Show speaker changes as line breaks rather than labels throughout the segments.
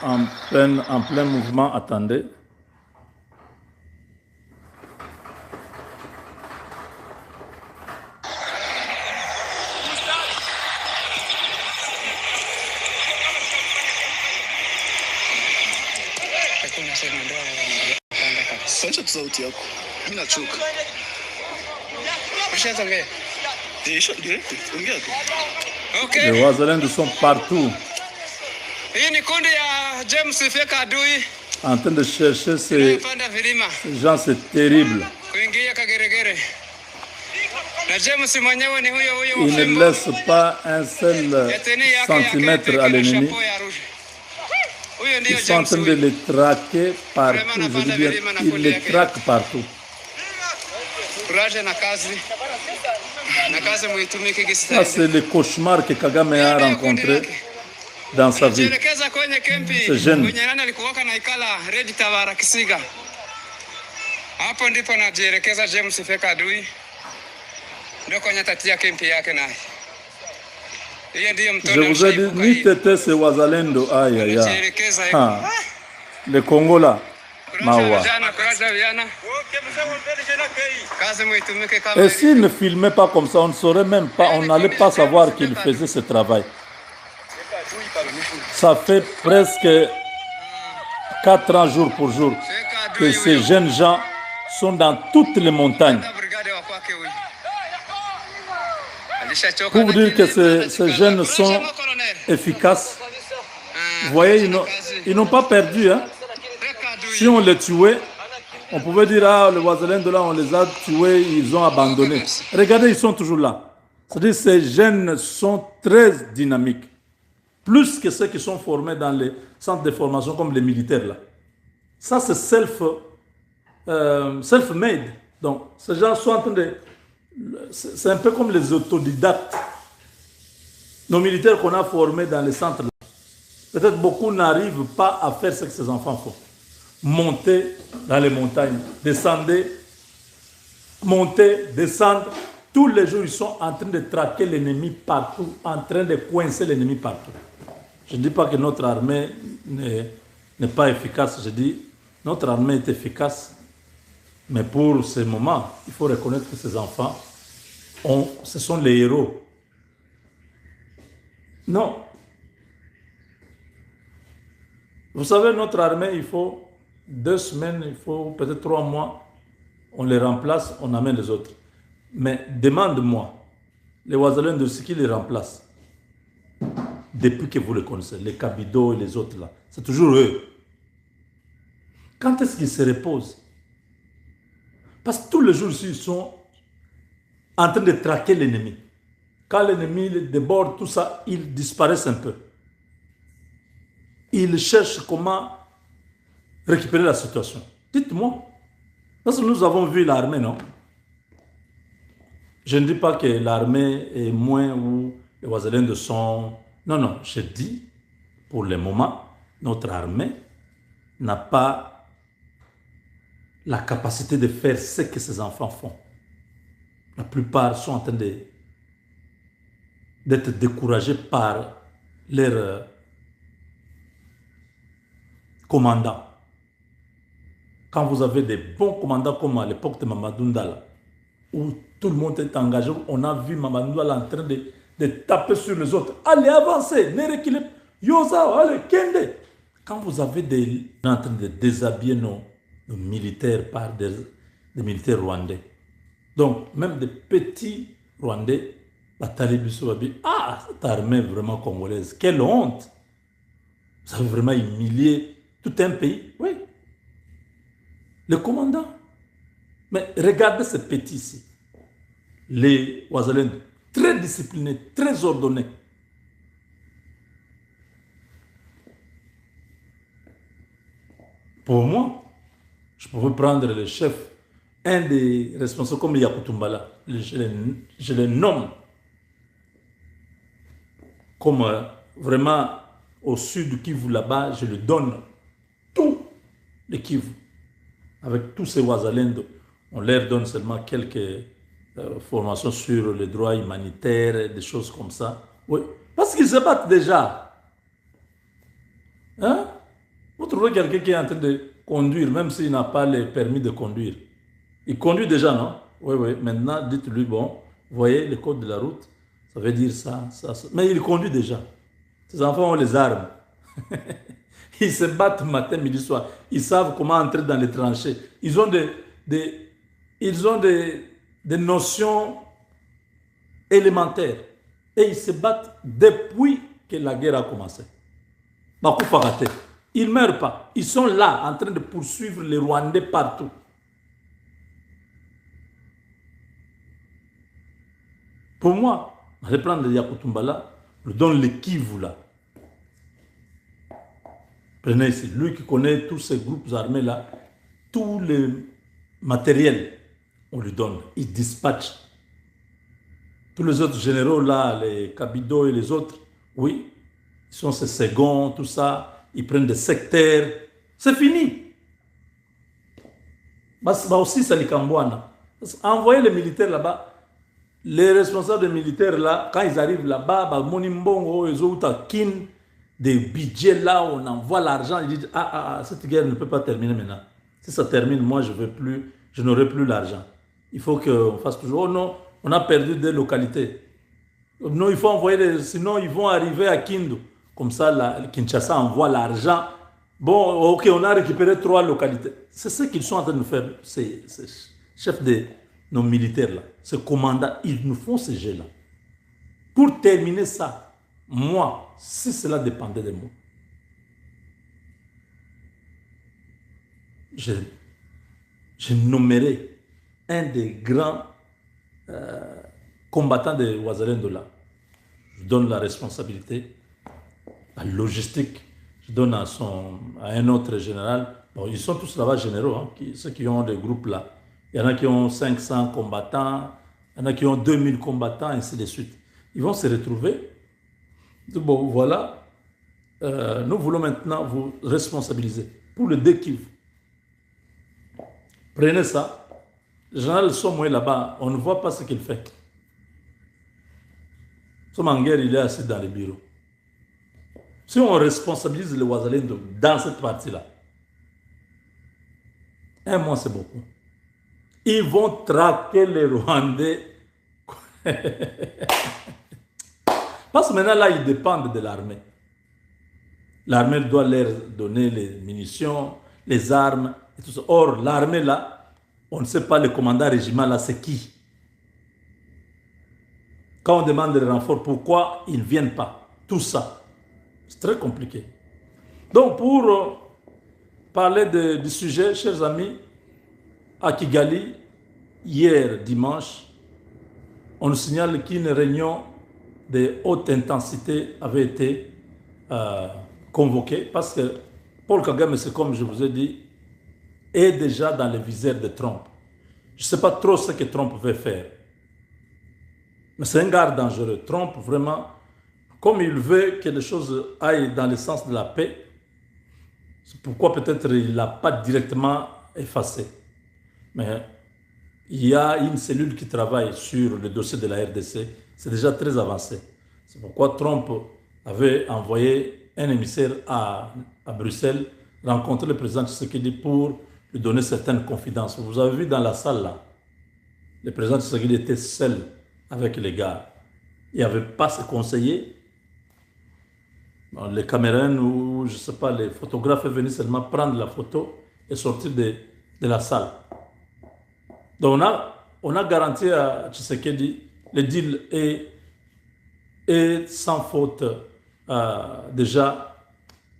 en plein mouvement. Attendez.
Sauti yako. Mimi nachoka.
Okay. Les Wazalendo sont partout. En train de chercher ces gens, c'est terrible. Ils ne laissent pas un seul centimètre à l'ennemi. Ils sont en train de les traquer partout. Je dis bien, ils les traquent partout. Ça, c'est le cauchemar que Kagame a rencontré dans sa vie. C'est jeune. Je vous ai dit, ni Tete c'est Wazalendo, aïe aïe aïe. Ah, le Congo là, Mawa. Et s'il ne filmait pas comme ça, on ne saurait même pas, on n'allait pas savoir qu'il faisait ce travail. Ça fait presque 4 ans jour pour jour que ces jeunes gens sont dans toutes les montagnes. Pour vous dire que ces jeunes sont efficaces, vous voyez, ils n'ont pas perdu. Hein? Si on les tuait, on pouvait dire, ah, les Wazalendo de là, on les a tués, ils ont abandonné. Regardez, ils sont toujours là. C'est-à-dire que ces jeunes sont très dynamiques. Plus que ceux qui sont formés dans les centres de formation comme les militaires là. Ça, c'est self-made. Donc, ces gens sont en train de... C'est un peu comme les autodidactes. Nos militaires qu'on a formés dans les centres là. Peut-être beaucoup n'arrivent pas à faire ce que ces enfants font. Monter dans les montagnes, descendre, monter, descendre. Tous les jours, ils sont en train de traquer l'ennemi partout, en train de coincer l'ennemi partout. Je ne dis pas que notre armée n'est pas efficace. Je dis notre armée est efficace. Mais pour ce moment, il faut reconnaître que ces enfants, ce sont les héros. Non. Vous savez, notre armée, il faut 2 semaines, il faut peut-être 3 mois. On les remplace, on amène les autres. Mais demande-moi, les Wazalendo de ce qui les remplacent, depuis que vous les connaissez, les Kabido et les autres là, c'est toujours eux. Quand est-ce qu'ils se reposent? Parce que tous les jours, ils sont en train de traquer l'ennemi. Quand l'ennemi déborde, tout ça, ils disparaissent un peu. Ils cherchent comment récupérer la situation. Dites-moi. Parce que nous avons vu l'armée, non? Je ne dis pas que l'armée est moins ou les Wazalendo sont... Non, non, je dis, pour le moment, notre armée n'a pas la capacité de faire ce que ses enfants font. La plupart sont en train d'être découragés par leurs commandants. Quand vous avez des bons commandants comme à l'époque de Mamadou Ndala, où tout le monde est engagé, on a vu Mamadou Ndala en train de taper sur les autres. Allez, avancez, ne reculez pas. Yosa, allez, Kende. Quand vous avez des gens en train de déshabiller nos militaires par des militaires rwandais, donc même des petits rwandais, ah, cette armée vraiment congolaise, quelle honte! Vous avez vraiment humilié tout un pays. Oui. Le commandant. Mais regardez ces petits ici. Les Wazalendo, très disciplinés, très ordonnés. Pour moi, je pouvais prendre le chef, un des responsables comme Yakutumbala, je le nomme comme vraiment au sud du Kivu là-bas, je lui donne tout le Kivu. Avec tous ces Wazalendo, on leur donne seulement quelques formations sur les droits humanitaires, des choses comme ça. Oui, parce qu'ils se battent déjà. Hein? trouvez quelqu'un qui est en train de conduire, même s'il n'a pas le permis de conduire. Il conduit déjà, non? Oui, oui. Maintenant, dites-lui, bon, vous voyez le code de la route, ça veut dire ça, ça, ça. Mais il conduit déjà. Ces enfants ont les armes. Ils se battent matin, midi, soir. Ils savent comment entrer dans les tranchées. Ils ont des notions élémentaires. Et ils se battent depuis que la guerre a commencé. Ils ne meurent pas. Ils sont là en train de poursuivre les Rwandais partout. Pour moi, reprendre le Yakutumbala, je donne le Kivu là. Prenez ici, lui qui connaît tous ces groupes armés là, tous les matériels, on lui donne. Il dispatche. Tous les autres généraux là, les Kabido et les autres, oui, ils sont ces seconds, tout ça, ils prennent des secteurs. C'est fini. Aussi, ça les Kambouana. Envoyez les militaires là-bas. Les responsables des militaires là, quand ils arrivent là-bas, Monimbongo, ils ont des budgets là, on envoie l'argent, ils disent cette guerre ne peut pas terminer maintenant. Si ça termine, moi je n'aurai plus l'argent. Il faut qu'on fasse toujours, oh non, on a perdu des localités. Non, il faut envoyer, sinon ils vont arriver à Kindu. Comme ça, Kinshasa envoie l'argent. Bon, ok, on a récupéré 3 localités. C'est ce qu'ils sont en train de faire, ces chefs de nos militaires là, ces commandants, ils nous font ces jeux là. Pour terminer ça, moi, si cela dépendait de moi, je nommerais un des grands combattants de Ouazalendo là. Je donne la responsabilité, la logistique, je donne à un autre général. Bon, ils sont tous là-bas généraux, hein, ceux qui ont des groupes là. Il y en a qui ont 500 combattants, il y en a qui ont 2000 combattants, ainsi de suite. Ils vont se retrouver. Bon, voilà. Nous voulons maintenant vous responsabiliser pour le dékiv. Prenez ça. Le général Somoué là-bas, on ne voit pas ce qu'il fait. Son Manguer, il est assis dans le bureau. Si on responsabilise le Ouazalendo dans cette partie-là, 1 mois c'est beaucoup. Ils vont traquer les Rwandais. Parce que maintenant, là, ils dépendent de l'armée. L'armée doit leur donner les munitions, les armes, et tout ça. Or, l'armée, là, on ne sait pas le commandant régiment, là, c'est qui. Quand on demande des renforts, pourquoi ils ne viennent pas? Tout ça. C'est très compliqué. Donc, pour parler du sujet, chers amis, à Kigali, hier dimanche, on nous signale qu'une réunion de haute intensité avait été convoquée parce que Paul Kagame, c'est comme je vous ai dit, est déjà dans le viseur de Trump. Je ne sais pas trop ce que Trump veut faire. Mais c'est un gars dangereux. Trump, vraiment, comme il veut que les choses aillent dans le sens de la paix, c'est pourquoi peut-être il ne l'a pas directement effacé. Mais il y a une cellule qui travaille sur le dossier de la RDC. C'est déjà très avancé. C'est pourquoi Trump avait envoyé un émissaire à Bruxelles rencontrer le président Tshisekedi pour lui donner certaines confidences. Vous avez vu dans la salle là, le président Tshisekedi était seul avec les gars. Il n'y avait pas ses conseillers. Les Camerounais ou je ne sais pas, les photographes sont venus seulement prendre la photo et sortir de la salle. Donc on a garanti à Tshisekedi, le deal est sans faute déjà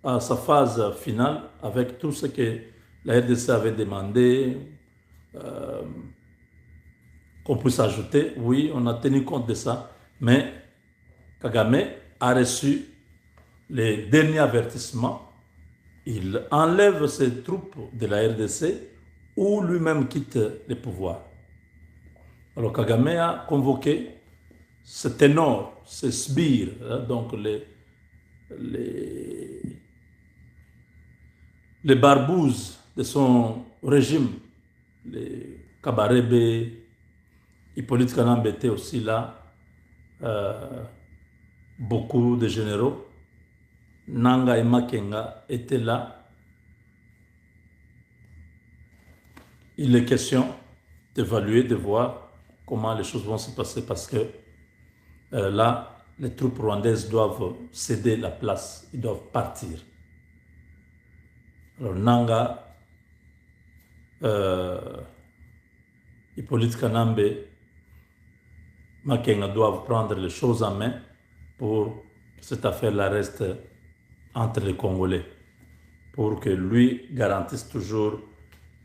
à sa phase finale avec tout ce que la RDC avait demandé, qu'on puisse ajouter. Oui, on a tenu compte de ça, mais Kagame a reçu les derniers avertissements. Il enlève ses troupes de la RDC ou lui-même quitte le pouvoir. Alors Kagame a convoqué ce ténor, ce sbires, hein, donc les barbouzes de son régime, les Kabarebe, Hippolyte Kanambe était aussi là, beaucoup de généraux, Nanga et Makenga étaient là, il est question d'évaluer, de voir comment les choses vont se passer parce que là, les troupes rwandaises doivent céder la place, ils doivent partir. Alors Nanga, Hippolyte Kanambe, Makenga doivent prendre les choses en main pour que cette affaire-là reste entre les Congolais, pour que lui garantisse toujours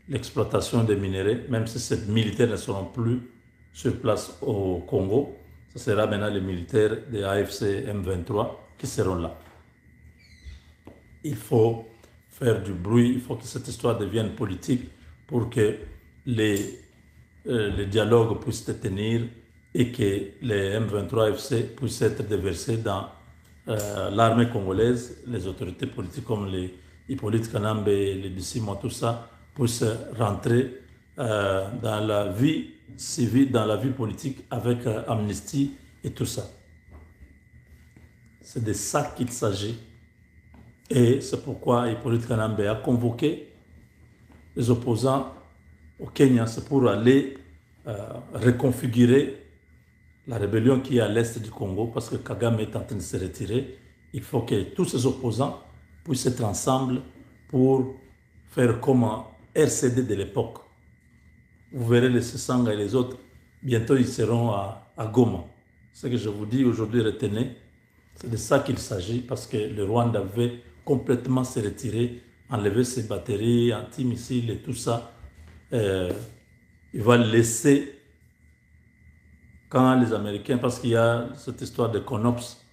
l'exploitation des minéraux, même si ces militaires ne seront plus sur place au Congo. Ce sera maintenant les militaires de AFC M23 qui seront là. Il faut faire du bruit, il faut que cette histoire devienne politique pour que les dialogues puissent se tenir et que les M23 FC puissent être déversés dans l'armée congolaise, les autorités politiques comme les Hippolyte Kanambe, les Bissimo, tout ça, puissent rentrer dans la vie civile, dans la vie politique avec amnistie et tout ça. C'est de ça qu'il s'agit. Et c'est pourquoi Hippolyte Kanambe a convoqué les opposants au Kenya, c'est pour aller reconfigurer la rébellion qui est à l'est du Congo, parce que Kagame est en train de se retirer. Il faut que tous ces opposants puissent être ensemble pour faire comme un RCD de l'époque. Vous verrez les Sessanga et les autres, bientôt ils seront à Goma. Ce que je vous dis aujourd'hui, retenez, c'est de ça qu'il s'agit, parce que le Rwanda avait complètement se retirer, enlever ses batteries anti-missiles et tout ça. Il va laisser, quand les Américains, parce qu'il y a cette histoire de CONOPS,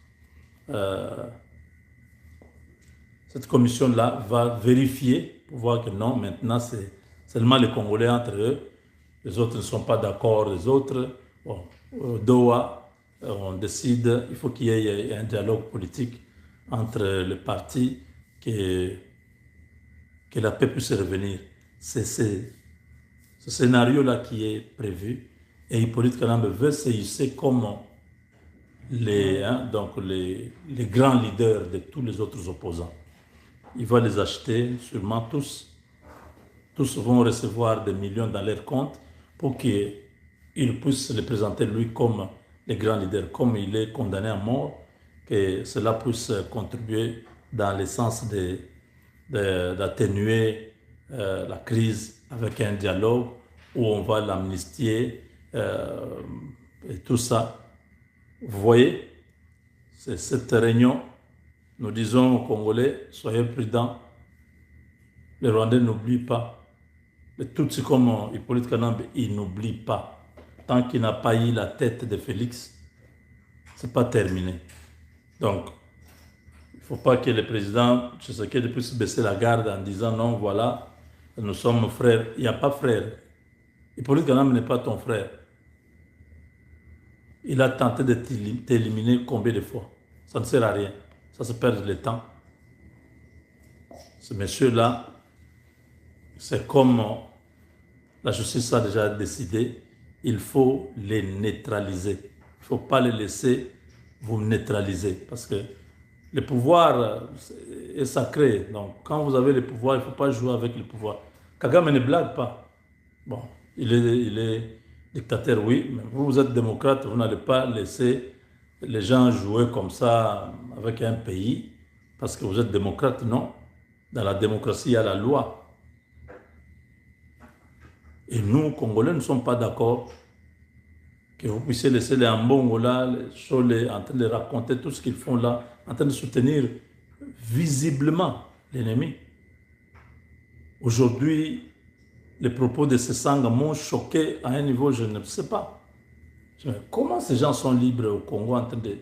cette commission-là va vérifier pour voir que non, maintenant c'est seulement les Congolais entre eux, les autres ne sont pas d'accord, les autres, bon, Doha, on décide, il faut qu'il y ait un dialogue politique entre les partis, que la paix puisse revenir. C'est ce scénario-là qui est prévu, et Hippolyte Kanambe veut se hisser comme les grands leaders de tous les autres opposants. Il va les acheter, sûrement tous. Tous vont recevoir des millions dans leur compte pour qu'il puisse les présenter lui comme les grands leaders, comme il est condamné à mort, que cela puisse contribuer dans le sens d'atténuer la crise avec un dialogue où on va l'amnistier et tout ça. Vous voyez, c'est cette réunion. Nous disons aux Congolais, soyez prudents. Les Rwandais n'oublient pas. Les Tutsis comme Hippolyte Kanambe, ils n'oublient pas. Tant qu'il n'a pas eu la tête de Félix, ce n'est pas terminé. Donc, il ne faut pas que le président Tshisekedi puisse baisser la garde en disant non, voilà, nous sommes frères. Il n'y a pas frère. Hippolyte Kanambe n'est pas ton frère. Il a tenté de t'éliminer combien de fois? Ça ne sert à rien. Ça se perd le temps. Ce monsieur-là, c'est comme la justice a déjà décidé, il faut les neutraliser. Il ne faut pas les laisser vous neutraliser. Parce que le pouvoir est sacré. Donc, quand vous avez le pouvoir, il ne faut pas jouer avec le pouvoir. Kagame ne blague pas. Bon, il est dictateur, oui, mais vous êtes démocrate, vous n'allez pas laisser les gens jouer comme ça avec un pays parce que vous êtes démocrate, non. Dans la démocratie, il y a la loi. Et nous, Congolais, ne sommes pas d'accord que vous puissiez laisser les Ambongo là, les Cholé, en train de raconter tout ce qu'ils font là, en train de soutenir visiblement l'ennemi. Aujourd'hui, les propos de Sessanga m'ont choqué à un niveau, je ne sais pas. Comment ces gens sont libres au Congo en train de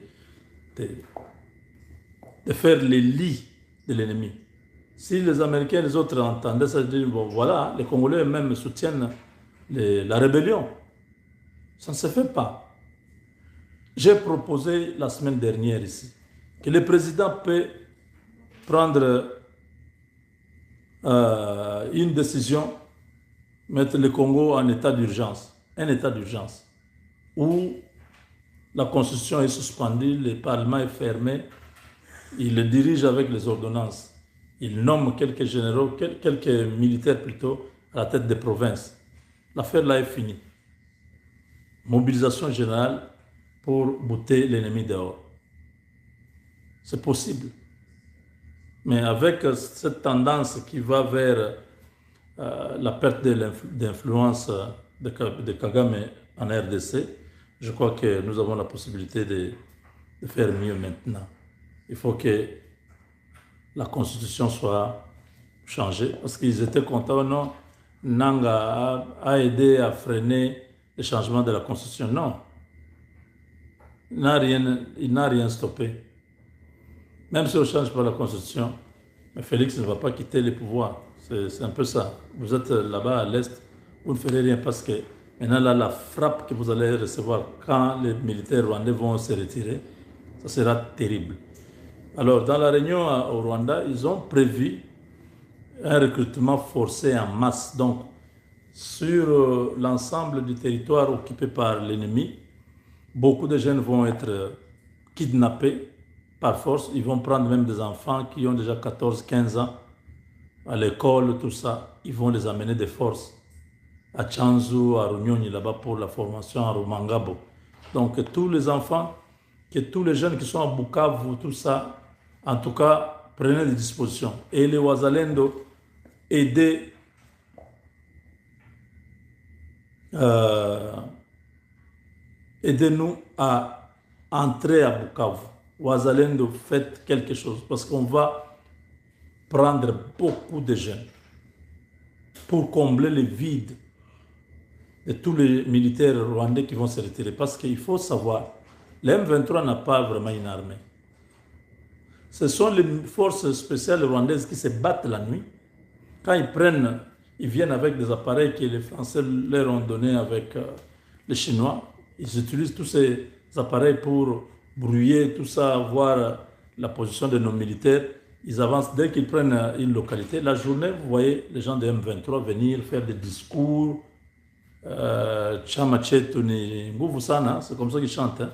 faire les lits de l'ennemi? Si les Américains et les autres entendaient ça, ils disent, bon voilà, les Congolais eux-mêmes soutiennent la rébellion. Ça ne se fait pas. J'ai proposé la semaine dernière ici que le président peut prendre une décision, mettre le Congo en état d'urgence, un état d'urgence, où la constitution est suspendue, le parlement est fermé, il le dirige avec les ordonnances. Il nomme quelques généraux, quelques militaires plutôt, à la tête des provinces. L'affaire là est finie. Mobilisation générale pour bouter l'ennemi dehors. C'est possible. Mais avec cette tendance qui va vers la perte d'influence de Kagame en RDC, je crois que nous avons la possibilité de faire mieux maintenant. Il faut que la constitution soit changée parce qu'ils étaient contents, non? Nanga a aidé à freiner le changement de la constitution. Non. Il n'a rien stoppé. Même si on ne change pas la constitution, mais Félix ne va pas quitter le pouvoir. C'est un peu ça. Vous êtes là-bas à l'Est, vous ne ferez rien parce que maintenant, là, la frappe que vous allez recevoir quand les militaires rwandais vont se retirer, ça sera terrible. Alors, dans la réunion au Rwanda, ils ont prévu un recrutement forcé en masse. Donc, sur l'ensemble du territoire occupé par l'ennemi, beaucoup de jeunes vont être kidnappés par force. Ils vont prendre même des enfants qui ont déjà 14-15 ans à l'école, tout ça. Ils vont les amener de force à Tchanzu, à Runyonyi, là-bas pour la formation à Rumangabo. Donc, tous les enfants, tous les jeunes qui sont à Bukavu, tout ça, en tout cas, prenez des dispositions. Et les Wazalendo, aidez-nous à entrer à Bukavu. Wazalendo, faites quelque chose parce qu'on va prendre beaucoup de jeunes pour combler le vide de tous les militaires rwandais qui vont se retirer. Parce qu'il faut savoir, le M23 n'a pas vraiment une armée. Ce sont les forces spéciales rwandaises qui se battent la nuit. Quand ils viennent avec des appareils que les Français leur ont donnés avec les Chinois. Ils utilisent tous ces appareils pour brouiller tout ça, voir la position de nos militaires. Ils avancent dès qu'ils prennent une localité. La journée, vous voyez les gens de M23 venir faire des discours. Chamachetuni, Nguvusana, c'est comme ça qu'ils chantent. Hein.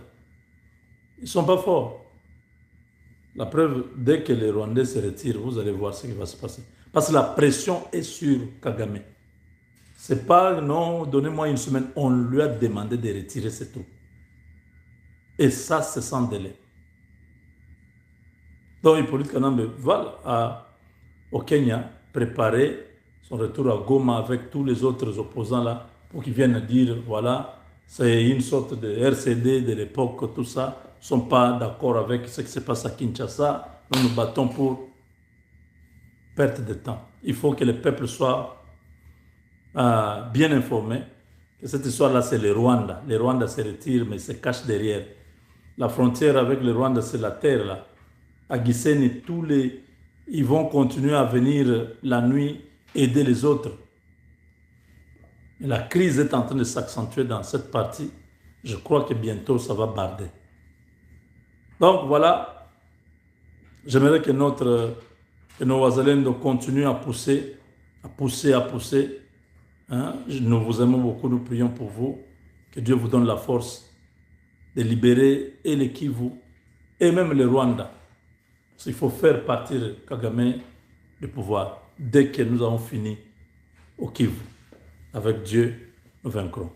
Ils ne sont pas forts. La preuve, dès que les Rwandais se retirent, vous allez voir ce qui va se passer. Parce que la pression est sur Kagame. Ce n'est pas, non, donnez-moi une semaine. On lui a demandé de retirer ses troupes. Et ça, c'est sans délai. Donc, Hippolyte Kanambe va au Kenya préparer son retour à Goma avec tous les autres opposants là pour qu'ils viennent dire, voilà, c'est une sorte de RCD de l'époque, tout ça. Ils ne sont pas d'accord avec ce qui se passe à Kinshasa. Nous nous battons pour perte de temps. Il faut que le peuple soit bien informé que cette histoire-là, c'est le Rwanda. Le Rwanda se retire, mais se cache derrière. La frontière avec le Rwanda, c'est la terre, là. À Gisenyi, ils vont continuer à venir la nuit aider les autres. Et la crise est en train de s'accentuer dans cette partie. Je crois que bientôt, ça va barder. Donc, voilà. J'aimerais que nos Wazalendo continuent à pousser. Hein? Nous vous aimons beaucoup, nous prions pour vous. Que Dieu vous donne la force de libérer et le Kivu et même le Rwanda. Parce qu'il faut faire partir Kagame du pouvoir dès que nous avons fini au Kivu. Avec Dieu, nous vaincrons.